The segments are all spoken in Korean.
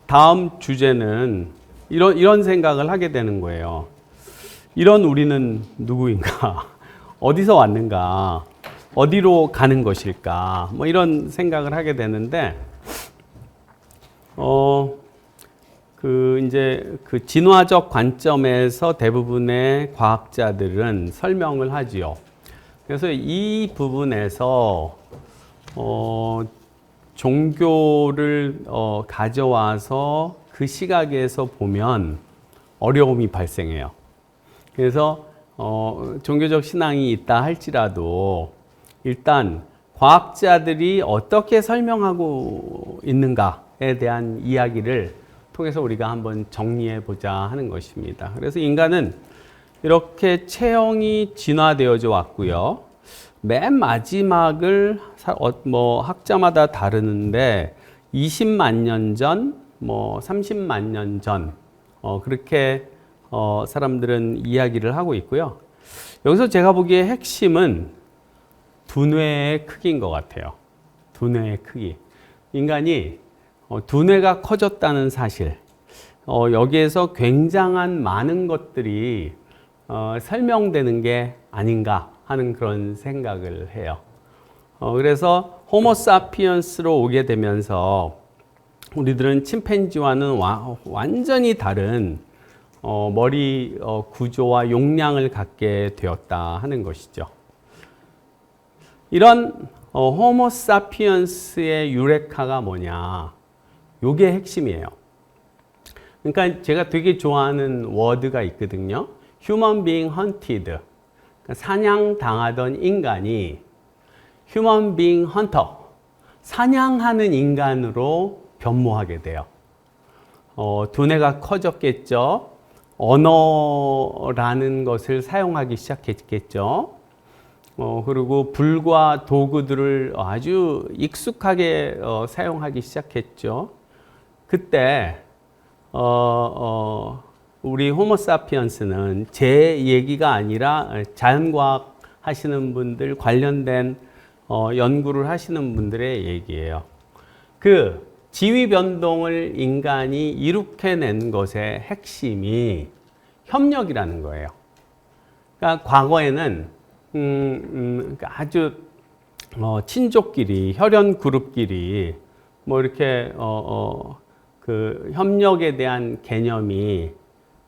다음 주제는 이런 생각을 하게 되는 거예요. 이런 우리는 누구인가? 어디서 왔는가? 어디로 가는 것일까? 뭐 이런 생각을 하게 되는데, 이제 그 진화적 관점에서 대부분의 과학자들은 설명을 하지요. 그래서 이 부분에서, 종교를 가져와서 그 시각에서 보면 어려움이 발생해요. 그래서 종교적 신앙이 있다 할지라도 일단 과학자들이 어떻게 설명하고 있는가에 대한 이야기를 통해서 우리가 한번 정리해 보자 하는 것입니다. 그래서 인간은 이렇게 체형이 진화되어져 왔고요. 맨 마지막을 뭐 학자마다 다르는데 20만 년 전, 뭐 30만 년 전, 그렇게 사람들은 이야기를 하고 있고요. 여기서 제가 보기에 핵심은 두뇌의 크기인 것 같아요. 두뇌의 크기. 인간이 두뇌가 커졌다는 사실, 여기에서 굉장한 많은 것들이 설명되는 게 아닌가 하는 그런 생각을 해요. 그래서 호모사피언스로 오게 되면서 우리들은 침팬지와는 완전히 다른 머리 구조와 용량을 갖게 되었다 하는 것이죠. 이런 호모사피언스의 유레카가 뭐냐? 요게 핵심이에요. 그러니까 제가 되게 좋아하는 워드가 있거든요. Human being hunted. 그러니까 사냥당하던 인간이 Human being hunter. 사냥하는 인간으로 변모하게 돼요. 두뇌가 커졌겠죠. 언어라는 것을 사용하기 시작했겠죠. 그리고 불과 도구들을 아주 익숙하게 사용하기 시작했죠. 그때 우리 호모사피언스는 제 얘기가 아니라 자연과학 하시는 분들, 관련된 연구를 하시는 분들의 얘기예요. 그 지위 변동을 인간이 이룩해낸 것의 핵심이 협력이라는 거예요. 그러니까 과거에는 아주 친족끼리, 혈연 그룹끼리 뭐 이렇게 그 협력에 대한 개념이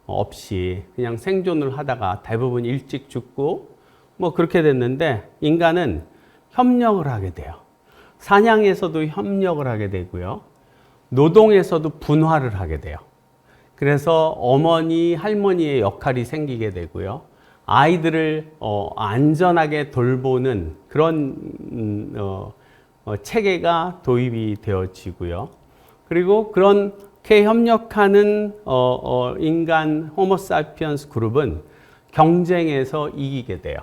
없이 그냥 생존을 하다가 대부분 일찍 죽고 뭐 그렇게 됐는데, 인간은 협력을 하게 돼요. 사냥에서도 협력을 하게 되고요. 노동에서도 분화를 하게 돼요. 그래서 어머니, 할머니의 역할이 생기게 되고요. 아이들을 안전하게 돌보는 그런 체계가 도입이 되어지고요. 그리고 그렇게 협력하는 인간 호모사피언스 그룹은 경쟁에서 이기게 돼요.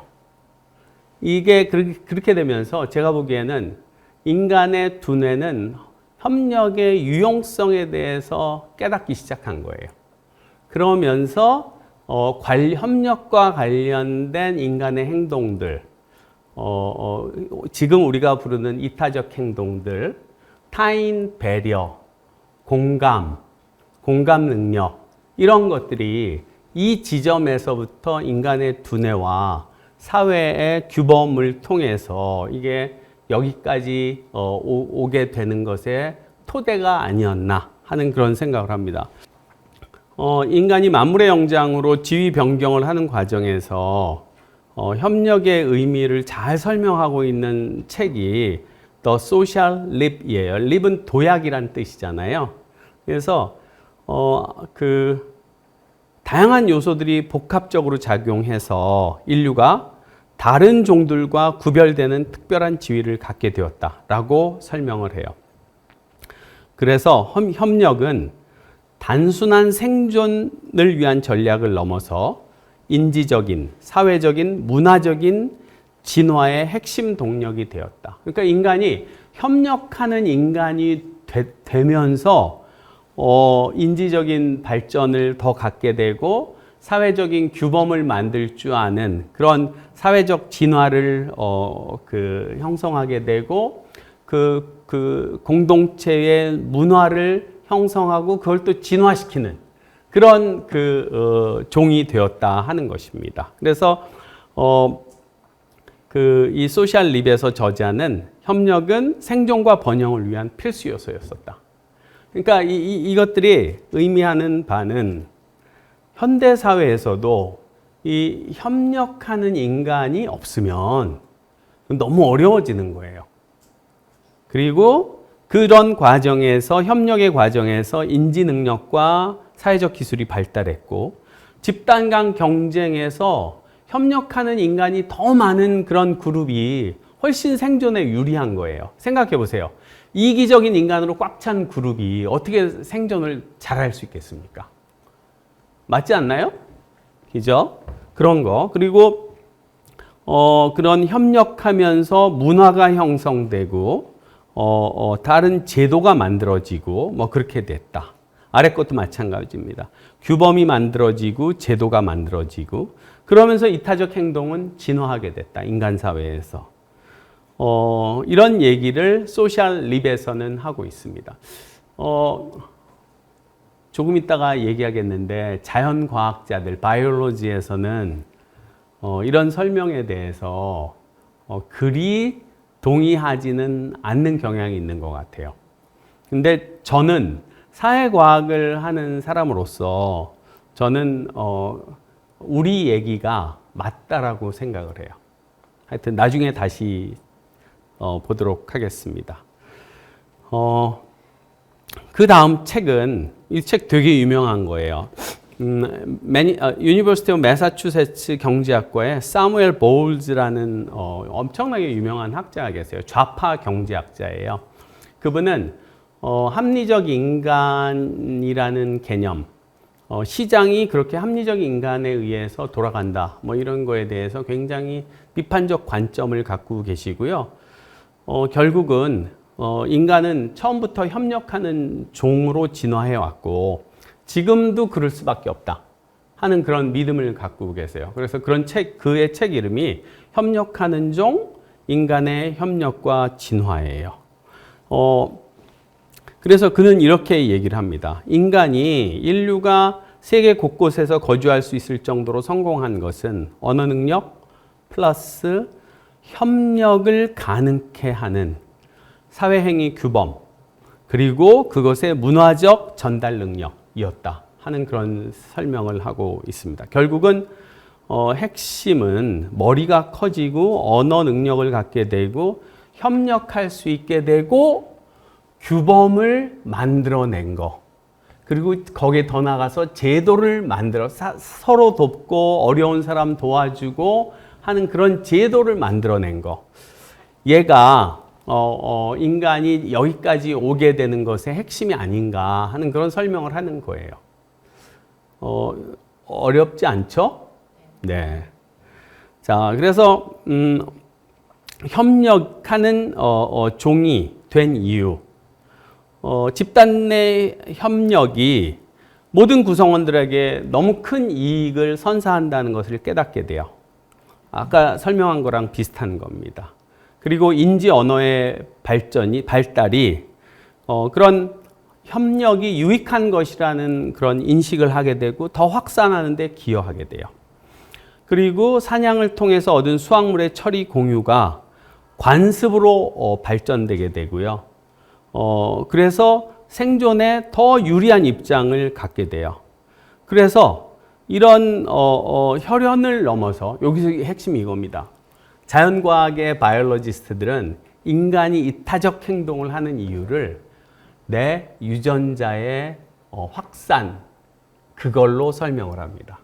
이게 그렇게 되면서 제가 보기에는 인간의 두뇌는 협력의 유용성에 대해서 깨닫기 시작한 거예요. 그러면서 협력과 관련된 인간의 행동들, 지금 우리가 부르는 이타적 행동들, 타인 배려, 공감 능력, 이런 것들이 이 지점에서부터 인간의 두뇌와 사회의 규범을 통해서 이게 여기까지 오게 되는 것의 토대가 아니었나 하는 그런 생각을 합니다. 인간이 만물의 영장으로 지위 변경을 하는 과정에서 협력의 의미를 잘 설명하고 있는 책이 The Social Lib이에요. Lib은 도약이란 뜻이잖아요. 그래서 그 다양한 요소들이 복합적으로 작용해서 인류가 다른 종들과 구별되는 특별한 지위를 갖게 되었다라고 설명을 해요. 그래서 협력은 단순한 생존을 위한 전략을 넘어서 인지적인, 사회적인, 문화적인 진화의 핵심 동력이 되었다. 그러니까 인간이 협력하는 인간이 되면서 인지적인 발전을 더 갖게 되고 사회적인 규범을 만들 줄 아는 그런 사회적 진화를 형성하게 되고 그 공동체의 문화를 형성하고 그걸 또 진화시키는 그런 종이 되었다 하는 것입니다. 그래서 이 소셜 립에서 저자는 협력은 생존과 번영을 위한 필수 요소였었다. 그러니까 이것들이 의미하는 바는 현대 사회에서도 이 협력하는 인간이 없으면 너무 어려워지는 거예요. 그리고 그런 과정에서 협력의 과정에서 인지 능력과 사회적 기술이 발달했고 집단 간 경쟁에서 협력하는 인간이 더 많은 그런 그룹이 훨씬 생존에 유리한 거예요. 생각해 보세요. 이기적인 인간으로 꽉 찬 그룹이 어떻게 생존을 잘할 수 있겠습니까? 맞지 않나요? 그죠? 그런 거. 그리고 그런 협력하면서 문화가 형성되고 다른 제도가 만들어지고 뭐 그렇게 됐다. 아래 것도 마찬가지입니다. 규범이 만들어지고 제도가 만들어지고 그러면서 이타적 행동은 진화하게 됐다. 인간 사회에서. 이런 얘기를 소셜 립에서는 하고 있습니다. 조금 있다가 얘기하겠는데 자연과학자들, 바이올로지에서는 이런 설명에 대해서 그리 동의하지는 않는 경향이 있는 것 같아요. 근데 저는 사회과학을 하는 사람으로서 저는 우리 얘기가 맞다라고 생각을 해요. 하여튼 나중에 다시 보도록 하겠습니다. 그 다음 책은 이 책 되게 유명한 거예요. 유니버시티 오브 매사추세츠 경제학과의 사무엘 보울즈라는 엄청나게 유명한 학자가 계세요. 좌파 경제학자예요. 그분은 합리적 인간이라는 개념, 시장이 그렇게 합리적 인간에 의해서 돌아간다, 뭐 이런 거에 대해서 굉장히 비판적 관점을 갖고 계시고요. 결국은 인간은 처음부터 협력하는 종으로 진화해 왔고 지금도 그럴 수밖에 없다 하는 그런 믿음을 갖고 계세요. 그래서 그의 책 이름이 협력하는 종, 인간의 협력과 진화예요. 그래서 그는 이렇게 얘기를 합니다. 인류가 세계 곳곳에서 거주할 수 있을 정도로 성공한 것은 언어 능력 플러스 협력을 가능케 하는 사회행위 규범, 그리고 그것의 문화적 전달 능력이었다 하는 그런 설명을 하고 있습니다. 결국은 핵심은 머리가 커지고 언어 능력을 갖게 되고 협력할 수 있게 되고 규범을 만들어낸 거, 그리고 거기에 더 나가서 제도를 만들어 서로 돕고 어려운 사람 도와주고 하는 그런 제도를 만들어낸 거, 얘가 인간이 여기까지 오게 되는 것의 핵심이 아닌가 하는 그런 설명을 하는 거예요. 어렵지 않죠? 네. 자, 그래서 협력하는 종이 된 이유, 집단 내 협력이 모든 구성원들에게 너무 큰 이익을 선사한다는 것을 깨닫게 돼요. 아까 설명한 거랑 비슷한 겁니다. 그리고 인지 언어의 발달이 그런 협력이 유익한 것이라는 그런 인식을 하게 되고 더 확산하는 데 기여하게 돼요. 그리고 사냥을 통해서 얻은 수확물의 처리 공유가 관습으로 발전되게 되고요. 그래서 생존에 더 유리한 입장을 갖게 돼요. 그래서 이런 혈연을 넘어서 여기서 핵심이 이겁니다. 자연과학의 바이올로지스트들은 인간이 이타적 행동을 하는 이유를 내 유전자의 확산, 그걸로 설명을 합니다.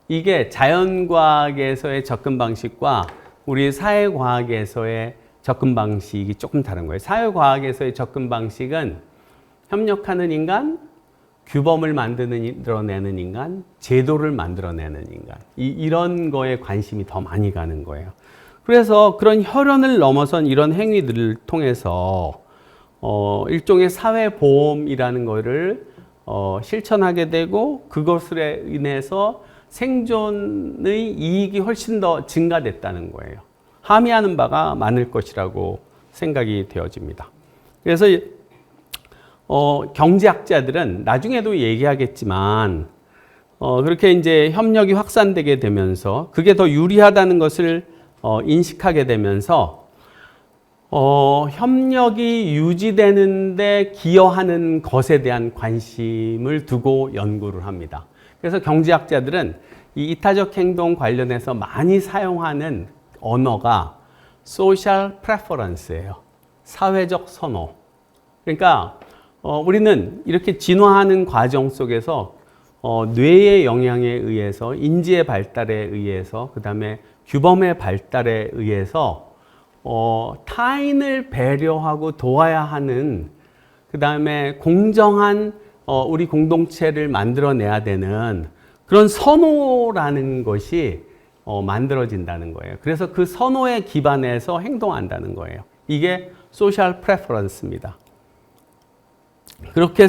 이게 자연과학에서의 접근 방식과 우리 사회과학에서의 접근 방식이 조금 다른 거예요. 사회과학에서의 접근 방식은 협력하는 인간, 규범을 만들어내는 인간, 제도를 만들어내는 인간, 이런 거에 관심이 더 많이 가는 거예요. 그래서 그런 혈연을 넘어선 이런 행위들을 통해서 일종의 사회보험이라는 거를 실천하게 되고 그것으로 인해서 생존의 이익이 훨씬 더 증가됐다는 거예요. 함의하는 바가 많을 것이라고 생각이 되어집니다. 그래서 경제학자들은 나중에도 얘기하겠지만, 그렇게 이제 협력이 확산되게 되면서 그게 더 유리하다는 것을 인식하게 되면서 협력이 유지되는데 기여하는 것에 대한 관심을 두고 연구를 합니다. 그래서 경제학자들은 이 이타적 행동 관련해서 많이 사용하는 언어가 social preference예요. 사회적 선호. 그러니까 우리는 이렇게 진화하는 과정 속에서 뇌의 영향에 의해서, 인지의 발달에 의해서, 그 다음에 규범의 발달에 의해서 타인을 배려하고 도와야 하는, 그 다음에 공정한 우리 공동체를 만들어내야 되는 그런 선호라는 것이 만들어진다는 거예요. 그래서 그 선호에 기반해서 행동한다는 거예요. 이게 소셜 프레퍼런스입니다. 그렇게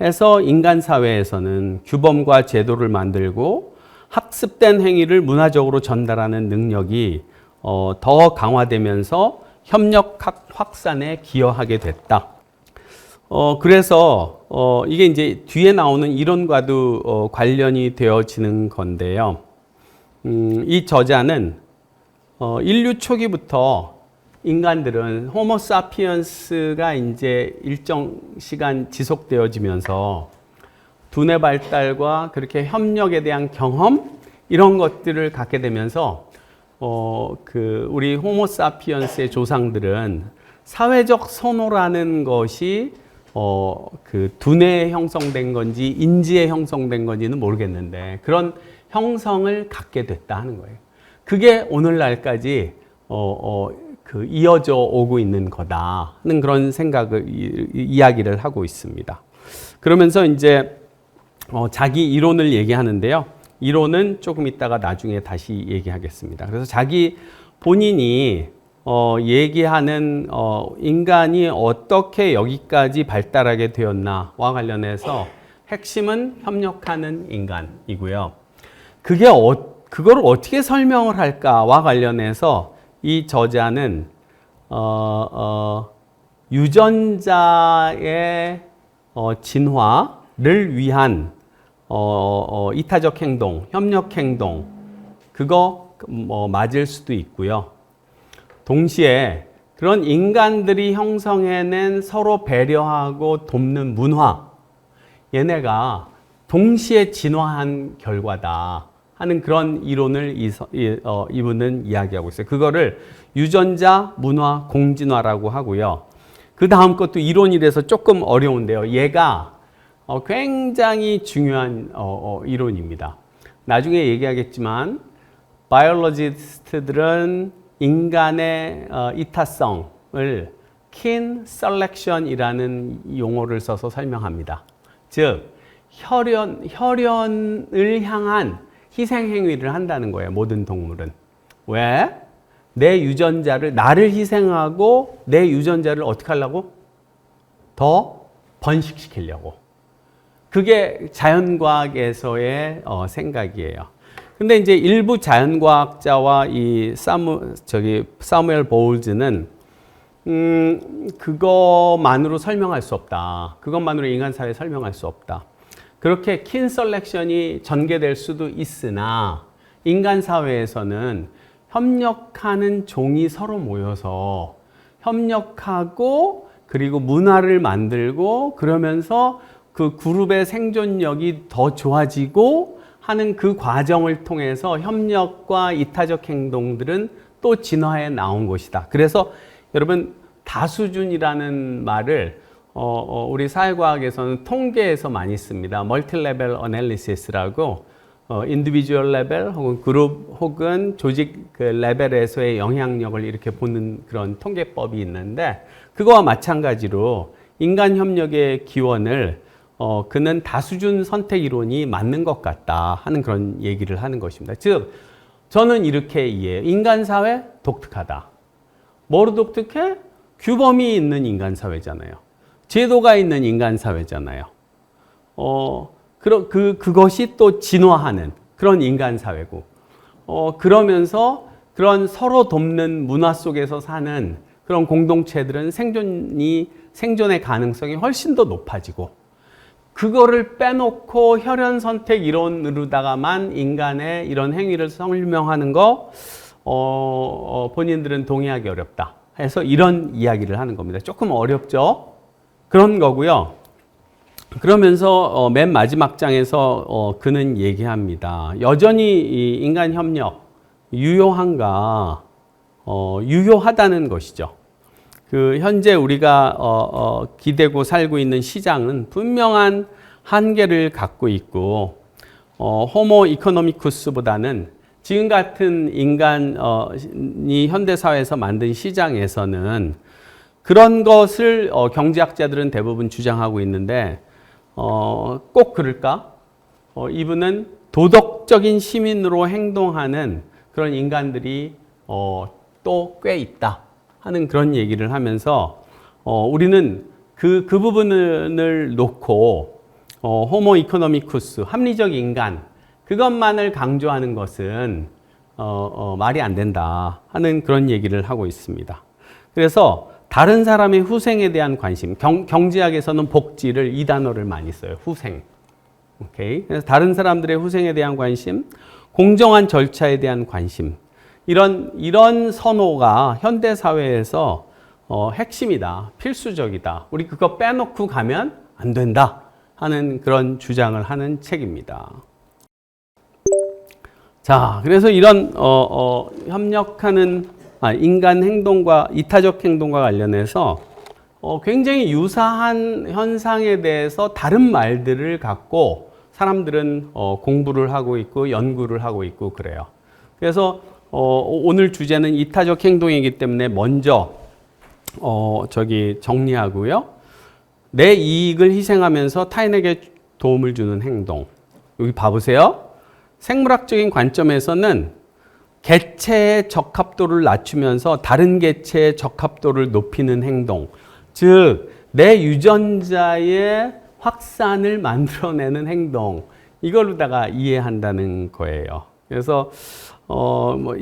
해서 인간 사회에서는 규범과 제도를 만들고 학습된 행위를 문화적으로 전달하는 능력이 더 강화되면서 협력 확산에 기여하게 됐다. 그래서 이게 이제 뒤에 나오는 이론과도 관련이 되어지는 건데요. 이 저자는 인류 초기부터 인간들은 호모 사피엔스가 이제 일정 시간 지속되어지면서 두뇌 발달과 그렇게 협력에 대한 경험 이런 것들을 갖게 되면서 우리 호모 사피엔스의 조상들은 사회적 선호라는 것이 그 두뇌에 형성된 건지 인지에 형성된 건지는 모르겠는데 그런 형성을 갖게 됐다 하는 거예요. 그게 오늘날까지 이어져 오고 있는 거다 하는 그런 생각을 이야기를 하고 있습니다. 그러면서 이제 자기 이론을 얘기하는데요. 이론은 조금 이따가 나중에 다시 얘기하겠습니다. 그래서 자기 본인이 얘기하는 인간이 어떻게 여기까지 발달하게 되었나와 관련해서 핵심은 협력하는 인간이고요. 그걸 어떻게 설명을 할까와 관련해서 이 저자는 유전자의 진화를 위한 이타적 행동, 협력 행동 그거 맞을 수도 있고요. 동시에 그런 인간들이 형성해낸 서로 배려하고 돕는 문화 얘네가 동시에 진화한 결과다 하는 그런 이론을 이분은 이야기하고 있어요. 그거를 유전자 문화 공진화라고 하고요. 그 다음 것도 이론이라서 조금 어려운데요. 얘가 굉장히 중요한 이론입니다. 나중에 얘기하겠지만 바이올로지스트들은 인간의 이타성을 kin selection이라는 용어를 써서 설명합니다. 즉 혈연을 향한 희생 행위를 한다는 거예요. 모든 동물은. 왜? 나를 희생하고 내 유전자를 어떻게 하려고? 더 번식시키려고. 그게 자연과학에서의 생각이에요. 근데 이제 일부 자연과학자와 사무엘 보울즈는 그것만으로 설명할 수 없다. 그것만으로 인간 사회 설명할 수 없다. 그렇게 킨 셀렉션이 전개될 수도 있으나 인간 사회에서는 협력하는 종이 서로 모여서 협력하고 그리고 문화를 만들고 그러면서 그 그룹의 생존력이 더 좋아지고 하는 그 과정을 통해서 협력과 이타적 행동들은 또 진화해 나온 것이다. 그래서 여러분 다수준이라는 말을 우리 사회과학에서는 통계에서 많이 씁니다. 멀티레벨 어널리시스라고 인디비주얼 레벨 혹은 그룹 혹은 조직 그 레벨에서의 영향력을 이렇게 보는 그런 통계법이 있는데 그거와 마찬가지로 인간 협력의 기원을 그는 다수준 선택 이론이 맞는 것 같다 하는 그런 얘기를 하는 것입니다. 즉 저는 이렇게 이해해요. 인간 사회 독특하다. 뭐로 독특해? 규범이 있는 인간 사회잖아요. 제도가 있는 인간 사회잖아요. 그것이 또 진화하는 그런 인간 사회고, 그러면서 그런 서로 돕는 문화 속에서 사는 그런 공동체들은 생존이 생존의 가능성이 훨씬 더 높아지고, 그거를 빼놓고 혈연 선택 이론으로다가만 인간의 이런 행위를 설명하는 거 본인들은 동의하기 어렵다 해서 이런 이야기를 하는 겁니다. 조금 어렵죠? 그런 거고요. 그러면서 맨 마지막 장에서 그는 얘기합니다. 여전히 이 인간 협력 유효한가? 유효하다는 것이죠. 그 현재 우리가 기대고 살고 있는 시장은 분명한 한계를 갖고 있고, 호모 이코노미쿠스보다는 지금 같은 인간이 현대 사회에서 만든 시장에서는 그런 것을 경제학자들은 대부분 주장하고 있는데, 꼭 그럴까? 이분은 도덕적인 시민으로 행동하는 그런 인간들이 또 꽤 있다 하는 그런 얘기를 하면서, 우리는 그 부분을 놓고 호모 이코노미쿠스, 합리적 인간, 그것만을 강조하는 것은 말이 안 된다 하는 그런 얘기를 하고 있습니다. 그래서 다른 사람의 후생에 대한 관심, 경제학에서는 복지를 이 단어를 많이 써요. 후생. 오케이. 그래서 다른 사람들의 후생에 대한 관심, 공정한 절차에 대한 관심, 이런 선호가 현대 사회에서 핵심이다, 필수적이다. 우리 그거 빼놓고 가면 안 된다 하는 그런 주장을 하는 책입니다. 자, 그래서 이런 협력하는 인간 행동과 이타적 행동과 관련해서 굉장히 유사한 현상에 대해서 다른 말들을 갖고 사람들은 공부를 하고 있고 연구를 하고 있고 그래요. 그래서 오늘 주제는 이타적 행동이기 때문에 먼저 정리하고요. 내 이익을 희생하면서 타인에게 도움을 주는 행동. 여기 봐보세요. 생물학적인 관점에서는 개체의 적합도를 낮추면서 다른 개체의 적합도를 높이는 행동. 즉, 내 유전자의 확산을 만들어내는 행동. 이걸로다가 이해한다는 거예요. 그래서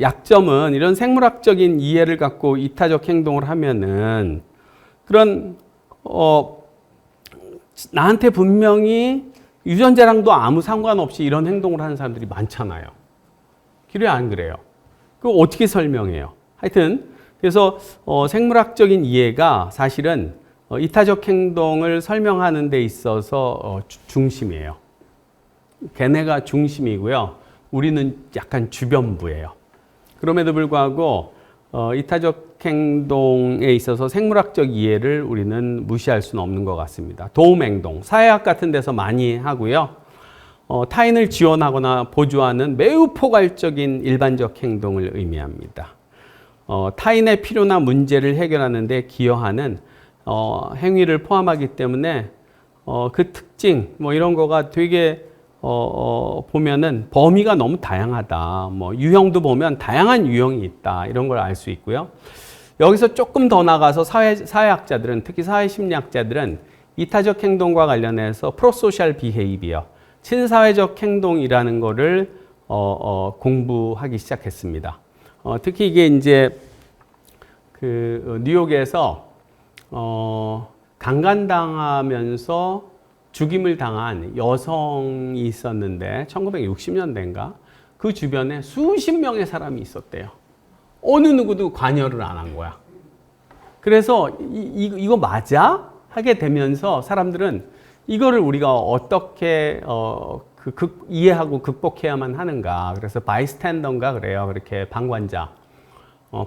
약점은 이런 생물학적인 이해를 갖고 이타적 행동을 하면은 그런 나한테 분명히 유전자랑도 아무 상관없이 이런 행동을 하는 사람들이 많잖아요. 그래 안 그래요? 그거 어떻게 설명해요? 하여튼 그래서 생물학적인 이해가 사실은 이타적 행동을 설명하는 데 있어서 중심이에요. 걔네가 중심이고요. 우리는 약간 주변부예요. 그럼에도 불구하고 이타적 행동에 있어서 생물학적 이해를 우리는 무시할 수는 없는 것 같습니다. 도움 행동, 사회학 같은 데서 많이 하고요. 타인을 지원하거나 보조하는 매우 포괄적인 일반적 행동을 의미합니다. 타인의 필요나 문제를 해결하는 데 기여하는 행위를 포함하기 때문에 그 특징 이런 거가 되게 보면은 범위가 너무 다양하다. 유형도 보면 다양한 유형이 있다. 이런 걸 알 수 있고요. 여기서 조금 더 나가서 사회학자들은, 특히 사회심리학자들은 이타적 행동과 관련해서 프로소셜 비헤이비어, 친사회적 행동이라는 거를 공부하기 시작했습니다. 특히 이게 이제 그 뉴욕에서 강간당하면서 죽임을 당한 여성이 있었는데 1960년대인가 그 주변에 수십 명의 사람이 있었대요. 어느 누구도 관여를 안 한 거야. 그래서 이거 맞아? 하게 되면서 사람들은 이거를 우리가 어떻게 이해하고 극복해야만 하는가. 그래서 바이스탠더인가 그래요. 그렇게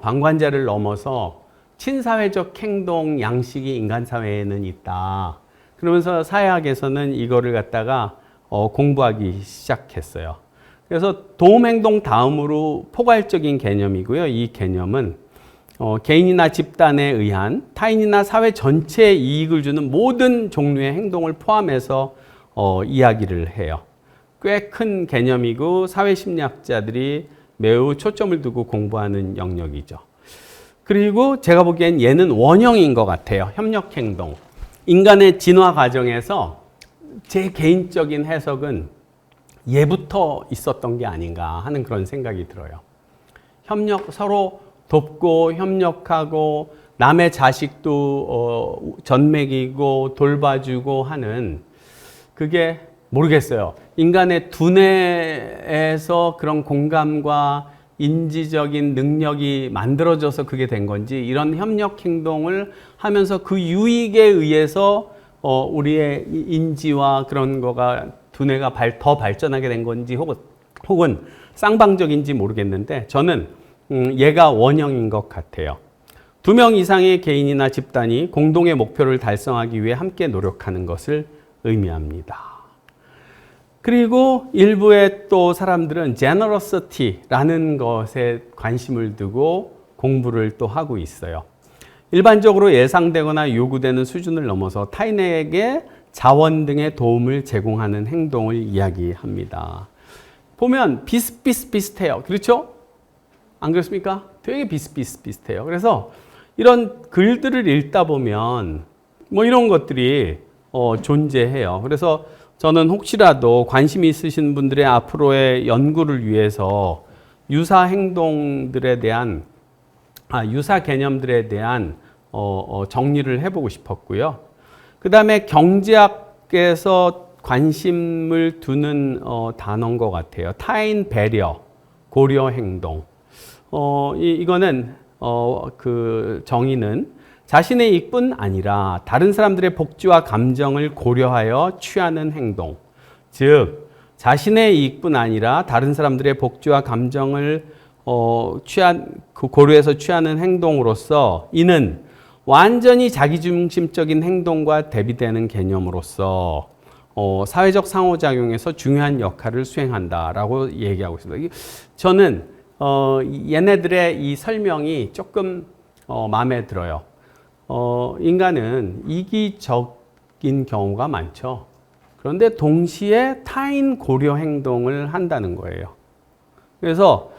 방관자를 넘어서 친사회적 행동 양식이 인간 사회에는 있다. 그러면서 사회학에서는 이거를 갖다가 공부하기 시작했어요. 그래서 도움행동 다음으로 포괄적인 개념이고요. 이 개념은 개인이나 집단에 의한 타인이나 사회 전체에 이익을 주는 모든 종류의 행동을 포함해서 이야기를 해요. 꽤 큰 개념이고 사회심리학자들이 매우 초점을 두고 공부하는 영역이죠. 그리고 제가 보기엔 얘는 원형인 것 같아요. 협력행동. 인간의 진화 과정에서 제 개인적인 해석은 예부터 있었던 게 아닌가 하는 그런 생각이 들어요. 서로 돕고 협력하고 남의 자식도 전 먹이고 돌봐주고 하는 그게 모르겠어요. 인간의 두뇌에서 그런 공감과 인지적인 능력이 만들어져서 그게 된 건지 이런 협력 행동을 하면서 그 유익에 의해서 우리의 인지와 그런 거가 두뇌가 더 발전하게 된 건지 혹은 쌍방적인지 모르겠는데 저는 얘가 원형인 것 같아요. 2명 이상의 개인이나 집단이 공동의 목표를 달성하기 위해 함께 노력하는 것을 의미합니다. 그리고 일부의 또 사람들은 generosity라는 것에 관심을 두고 공부를 또 하고 있어요. 일반적으로 예상되거나 요구되는 수준을 넘어서 타인에게 자원 등의 도움을 제공하는 행동을 이야기합니다. 보면 비슷비슷해요. 그렇죠? 안 그렇습니까? 되게 비슷비슷해요. 그래서 이런 글들을 읽다 보면 뭐 이런 것들이 존재해요. 그래서 저는 혹시라도 관심이 있으신 분들의 앞으로의 연구를 위해서 유사 행동들에 대한, 유사 개념들에 대한 정리를 해보고 싶었고요. 그 다음에 경제학에서 관심을 두는 단어인 것 같아요. 타인 배려, 고려 행동. 이거는 그 정의는 자신의 이익뿐 아니라 다른 사람들의 복지와 감정을 고려하여 취하는 행동. 즉, 자신의 이익뿐 아니라 다른 사람들의 복지와 감정을 고려해서 취하는 행동으로서 이는 완전히 자기중심적인 행동과 대비되는 개념으로서 사회적 상호작용에서 중요한 역할을 수행한다라고 얘기하고 있습니다. 저는 얘네들의 이 설명이 조금 마음에 들어요. 인간은 이기적인 경우가 많죠. 그런데 동시에 타인 고려 행동을 한다는 거예요. 그래서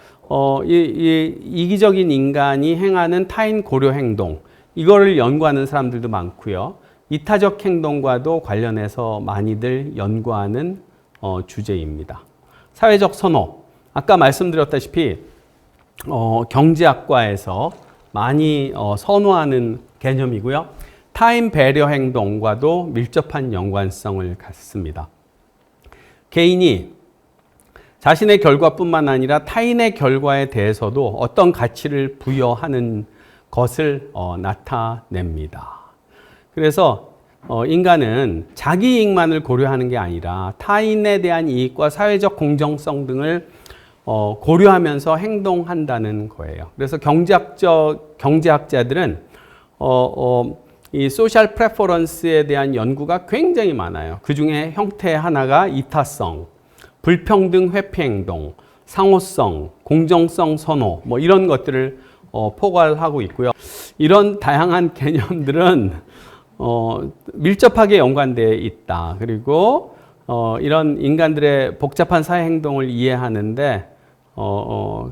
이기적인 인간이 행하는 타인 고려 행동, 이거를 연구하는 사람들도 많고요. 이타적 행동과도 관련해서 많이들 연구하는 주제입니다. 사회적 선호, 아까 말씀드렸다시피 경제학과에서 많이 선호하는 개념이고요. 타인 배려 행동과도 밀접한 연관성을 갖습니다. 개인이 자신의 결과뿐만 아니라 타인의 결과에 대해서도 어떤 가치를 부여하는 것을 나타냅니다. 그래서 인간은 자기 이익만을 고려하는 게 아니라 타인에 대한 이익과 사회적 공정성 등을 고려하면서 행동한다는 거예요. 그래서 경제학자들은 이 소셜 프레퍼런스에 대한 연구가 굉장히 많아요. 그 중에 형태 하나가 이타성, 불평등 회피 행동, 상호성, 공정성 선호, 뭐 이런 것들을 포괄하고 있고요. 이런 다양한 개념들은 밀접하게 연관되어 있다. 그리고 이런 인간들의 복잡한 사회 행동을 이해하는데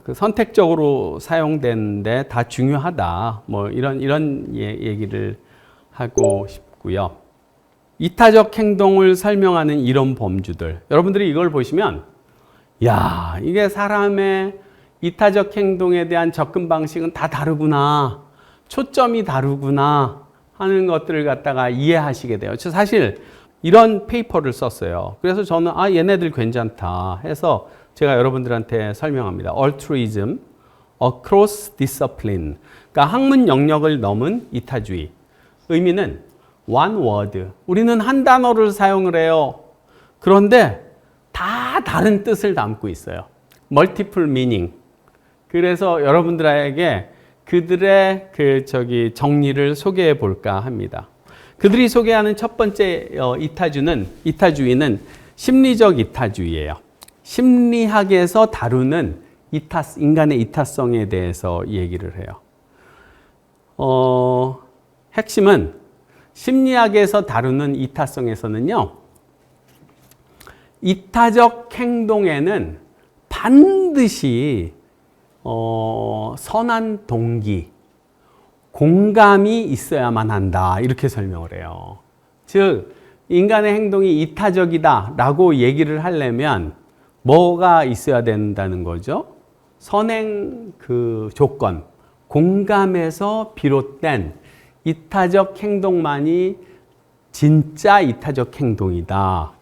그 선택적으로 사용되는데 다 중요하다. 뭐 이런 얘기를 하고 싶고요. 이타적 행동을 설명하는 이런 범주들. 여러분들이 이걸 보시면 야, 이게 사람의 이타적 행동에 대한 접근 방식은 다 다르구나. 초점이 다르구나 하는 것들을 갖다가 이해하시게 돼요. 저 사실 이런 페이퍼를 썼어요. 그래서 저는 얘네들 괜찮다 해서 제가 여러분들한테 설명합니다. Altruism across discipline. 그러니까 학문 영역을 넘은 이타주의. 의미는 one word. 우리는 한 단어를 사용을 해요. 그런데 다 다른 뜻을 담고 있어요. multiple meaning. 그래서 여러분들에게 그들의 정리를 소개해 볼까 합니다. 그들이 소개하는 첫 번째 이타주의는 심리적 이타주의예요. 심리학에서 다루는 인간의 이타성에 대해서 얘기를 해요. 핵심은 심리학에서 다루는 이타성에서는요, 이타적 행동에는 반드시 선한 동기, 공감이 있어야만 한다. 이렇게 설명을 해요. 즉, 인간의 행동이 이타적이다라고 얘기를 하려면 뭐가 있어야 된다는 거죠? 선행 조건, 공감에서 비롯된 이타적 행동만이 진짜 이타적 행동이다.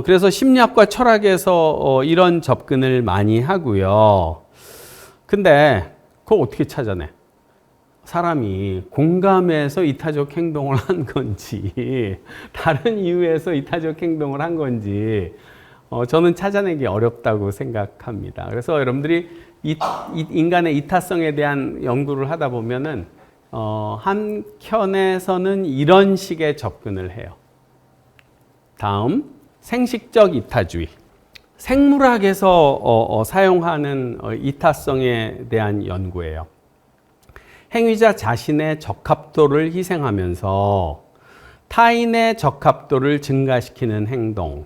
그래서 심리학과 철학에서 이런 접근을 많이 하고요. 근데 그걸 어떻게 찾아내? 사람이 공감해서 이타적 행동을 한 건지 다른 이유에서 이타적 행동을 한 건지 저는 찾아내기 어렵다고 생각합니다. 그래서 여러분들이 인간의 이타성에 대한 연구를 하다 보면은 한켠에서는 이런 식의 접근을 해요. 다음, 생식적 이타주의. 생물학에서 사용하는 이타성에 대한 연구예요. 행위자 자신의 적합도를 희생하면서 타인의 적합도를 증가시키는 행동,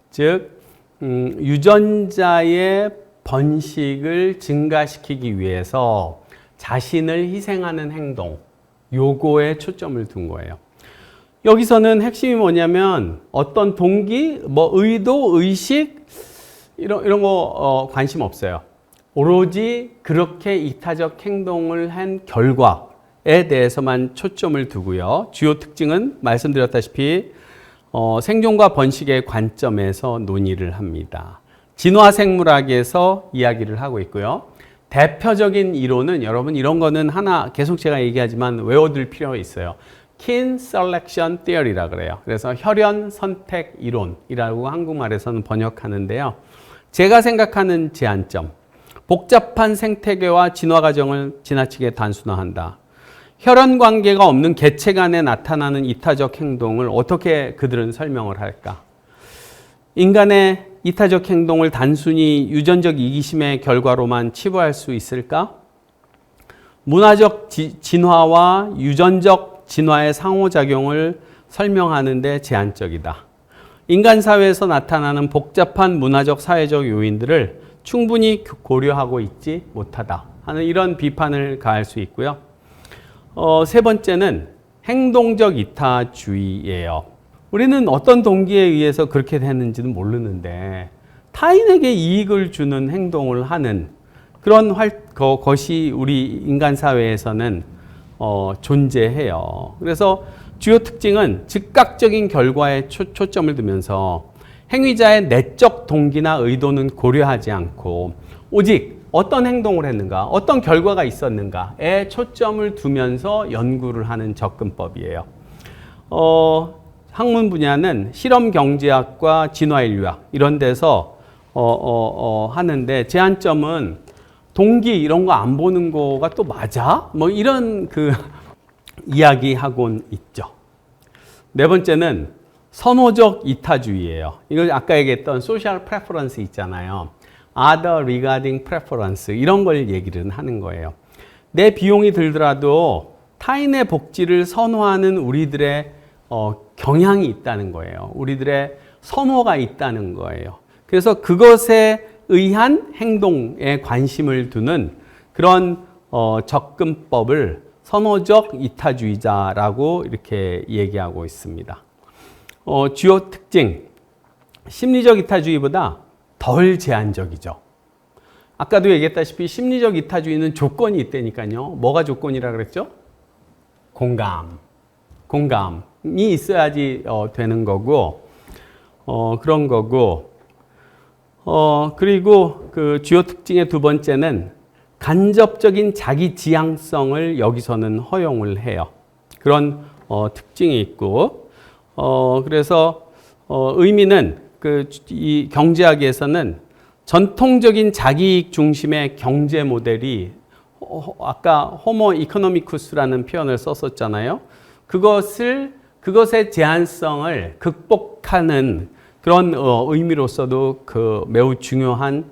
즉 유전자의 번식을 증가시키기 위해서 자신을 희생하는 행동, 요거에 초점을 둔 거예요. 여기서는 핵심이 뭐냐면 어떤 동기, 의도, 의식 이런 거 관심 없어요. 오로지 그렇게 이타적 행동을 한 결과에 대해서만 초점을 두고요. 주요 특징은 말씀드렸다시피 생존과 번식의 관점에서 논의를 합니다. 진화생물학에서 이야기를 하고 있고요. 대표적인 이론은 여러분 이런 거는 하나 계속 제가 얘기하지만 외워둘 필요가 있어요. kin selection theory라 그래요. 그래서 혈연 선택 이론이라고 한국말에서는 번역하는데요. 제가 생각하는 제한점, 복잡한 생태계와 진화 과정을 지나치게 단순화한다. 혈연 관계가 없는 개체 간에 나타나는 이타적 행동을 어떻게 그들은 설명을 할까? 인간의 이타적 행동을 단순히 유전적 이기심의 결과로만 치부할 수 있을까? 문화적 진화와 유전적 진화의 상호작용을 설명하는 데 제한적이다. 인간 사회에서 나타나는 복잡한 문화적 사회적 요인들을 충분히 고려하고 있지 못하다 하는 이런 비판을 가할 수 있고요. 세 번째는 행동적 이타주의예요. 우리는 어떤 동기에 의해서 그렇게 됐는지는 모르는데 타인에게 이익을 주는 행동을 하는 그런 것이 우리 인간 사회에서는 존재해요. 그래서 주요 특징은 즉각적인 결과에 초점을 두면서 행위자의 내적 동기나 의도는 고려하지 않고 오직 어떤 행동을 했는가, 어떤 결과가 있었는가에 초점을 두면서 연구를 하는 접근법이에요. 학문 분야는 실험 경제학과 진화인류학 이런 데서 하는데 제한점은 동기 이런 거 안 보는 거가 또 맞아? 이런 이야기하곤 있죠. 네 번째는 선호적 이타주의예요. 이거 아까 얘기했던 social preference 있잖아요. other regarding preference 이런 걸 얘기를 하는 거예요. 내 비용이 들더라도 타인의 복지를 선호하는 우리들의 경향이 있다는 거예요. 우리들의 선호가 있다는 거예요. 그래서 그것에 의한 행동에 관심을 두는 그런 접근법을 선호적 이타주의자라고 이렇게 얘기하고 있습니다. 주요 특징, 심리적 이타주의보다 덜 제한적이죠. 아까도 얘기했다시피 심리적 이타주의는 조건이 있다니까요. 뭐가 조건이라 그랬죠? 공감이 있어야지 되는 거고 그런 거고 그리고 그 주요 특징의 두 번째는 간접적인 자기 지향성을 여기서는 허용을 해요. 그런 특징이 있고 그래서 의미는 이 경제학에서는 전통적인 자기이익 중심의 경제 모델이 아까 호모 이코노미쿠스라는 표현을 썼었잖아요. 그것의 제한성을 극복하는 그런 의미로서도 매우 중요한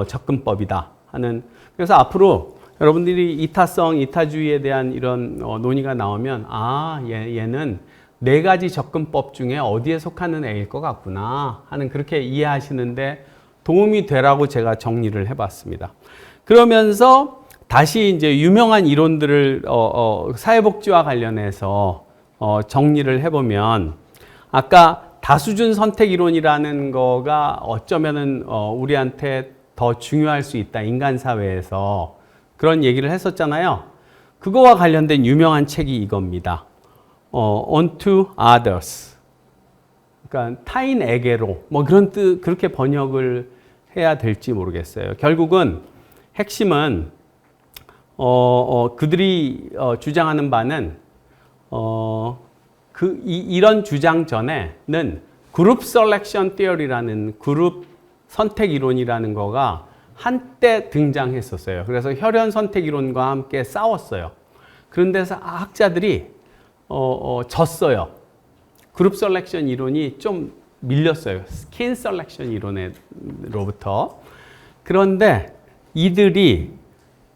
접근법이다 하는. 그래서 앞으로 여러분들이 이타성, 이타주의에 대한 이런 논의가 나오면 얘는 네 가지 접근법 중에 어디에 속하는 애일 것 같구나 하는 그렇게 이해하시는데 도움이 되라고 제가 정리를 해봤습니다. 그러면서 다시 이제 유명한 이론들을 사회복지와 관련해서 정리를 해보면 아까 다수준 선택 이론이라는 거가 어쩌면은 우리한테 더 중요할 수 있다. 인간 사회에서 그런 얘기를 했었잖아요. 그거와 관련된 유명한 책이 이겁니다. Onto Others. 그러니까 타인에게로 뭐 그런 뜻 그렇게 번역을 해야 될지 모르겠어요. 결국은 핵심은 그들이 주장하는 바는 이런 주장 전에는 그룹 셀렉션 티어리라는 그룹 선택 이론이라는 거가 한때 등장했었어요. 그래서 혈연 선택 이론과 함께 싸웠어요. 그런 데서 학자들이 졌어요. 그룹 셀렉션 이론이 좀 밀렸어요. 스킨 셀렉션 이론으로부터. 그런데 이들이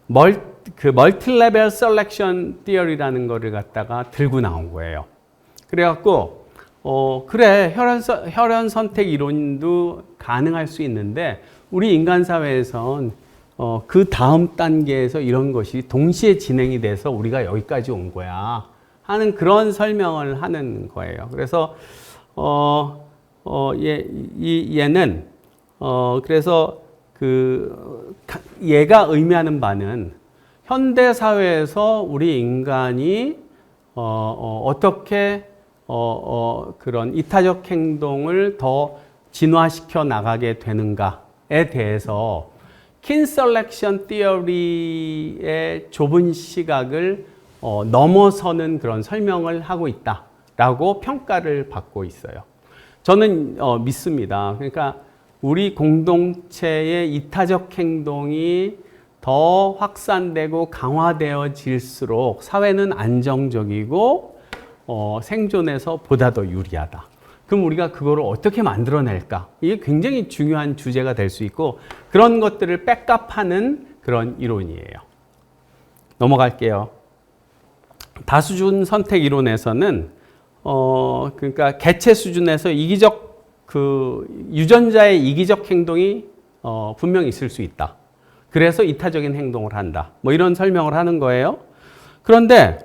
멀티 레벨 셀렉션 티어리라는 거를 갖다가 들고 나온 거예요. 그래갖고 그래 혈연 선택 이론도 가능할 수 있는데 우리 인간 사회에선 그 다음 단계에서 이런 것이 동시에 진행이 돼서 우리가 여기까지 온 거야 하는 그런 설명을 하는 거예요. 그래서 얘는 그래서 얘가 의미하는 바는 현대 사회에서 우리 인간이 어떻게 그런 이타적 행동을 더 진화시켜 나가게 되는가에 대해서 킨 셀렉션 티어리의 좁은 시각을 넘어서는 그런 설명을 하고 있다라고 평가를 받고 있어요. 저는 믿습니다. 그러니까 우리 공동체의 이타적 행동이 더 확산되고 강화되어질수록 사회는 안정적이고 생존에서 보다 더 유리하다. 그럼 우리가 그거를 어떻게 만들어낼까? 이게 굉장히 중요한 주제가 될 수 있고 그런 것들을 백업하는 그런 이론이에요. 넘어갈게요. 다수준 선택 이론에서는 그러니까 개체 수준에서 유전자의 이기적 행동이 분명히 있을 수 있다. 그래서 이타적인 행동을 한다. 뭐 이런 설명을 하는 거예요. 그런데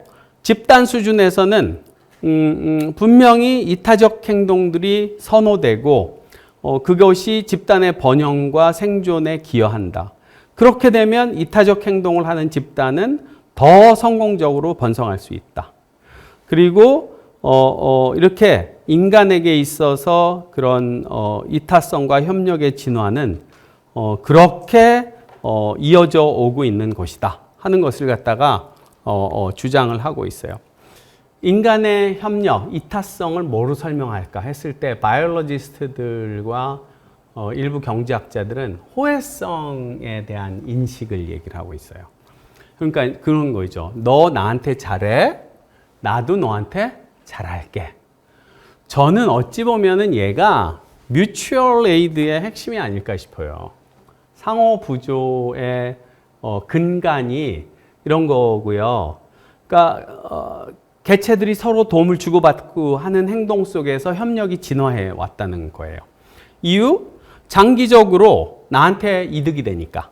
집단 수준에서는 분명히 이타적 행동들이 선호되고 그것이 집단의 번영과 생존에 기여한다. 그렇게 되면 이타적 행동을 하는 집단은 더 성공적으로 번성할 수 있다. 그리고 이렇게 인간에게 있어서 그런 이타성과 협력의 진화는 그렇게 이어져 오고 있는 것이다 하는 것을 갖다가 주장을 하고 있어요. 인간의 협력, 이타성을 뭐로 설명할까 했을 때 바이올로지스트들과 일부 경제학자들은 호혜성에 대한 인식을 얘기를 하고 있어요. 그러니까 그런 거죠. 너 나한테 잘해, 나도 너한테 잘할게. 저는 어찌 보면은 얘가 뮤추얼 에이드의 핵심이 아닐까 싶어요. 상호 부조의 근간이 이런 거고요. 그러니까 개체들이 서로 도움을 주고받고 하는 행동 속에서 협력이 진화해 왔다는 거예요. 이유? 장기적으로 나한테 이득이 되니까.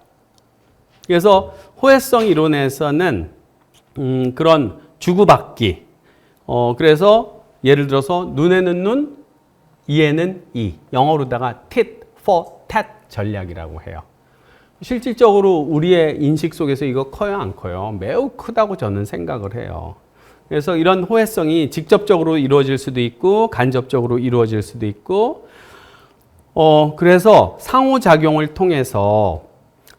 그래서 호혜성 이론에서는 그런 주고받기. 그래서 예를 들어서 눈에는 눈, 이에는 이. 영어로다가 tit for tat 전략이라고 해요. 실질적으로 우리의 인식 속에서 이거 커요, 안 커요? 매우 크다고 저는 생각을 해요. 그래서 이런 호혜성이 직접적으로 이루어질 수도 있고 간접적으로 이루어질 수도 있고 그래서 상호작용을 통해서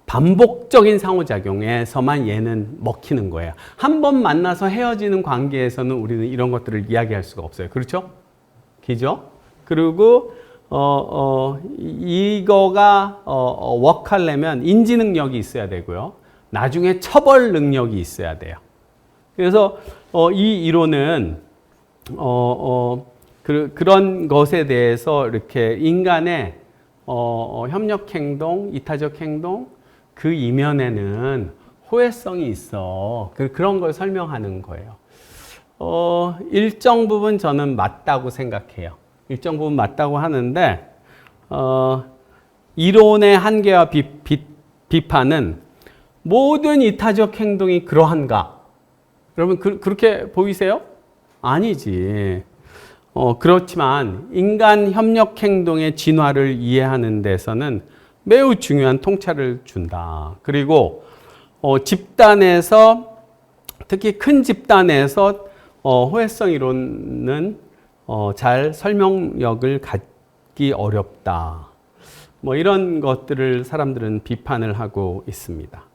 반복적인 상호작용에서만 얘는 먹히는 거예요. 한 번 만나서 헤어지는 관계에서는 우리는 이런 것들을 이야기할 수가 없어요. 그렇죠? 기죠? 그리고 이거가 워크하려면 인지 능력이 있어야 되고요. 나중에 처벌 능력이 있어야 돼요. 그래서 이 이론은 그런 것에 대해서 이렇게 인간의 협력 행동, 이타적 행동 그 이면에는 호혜성이 있어. 그런 걸 설명하는 거예요. 일정 부분 저는 맞다고 생각해요. 일정 부분 맞다고 하는데 이론의 한계와 비판은 모든 이타적 행동이 그러한가? 여러분 그렇게 보이세요? 아니지. 그렇지만 인간 협력 행동의 진화를 이해하는 데서는 매우 중요한 통찰을 준다. 그리고 집단에서 특히 큰 집단에서 호혜성 이론은 잘 설명력을 갖기 어렵다. 뭐 이런 것들을 사람들은 비판을 하고 있습니다.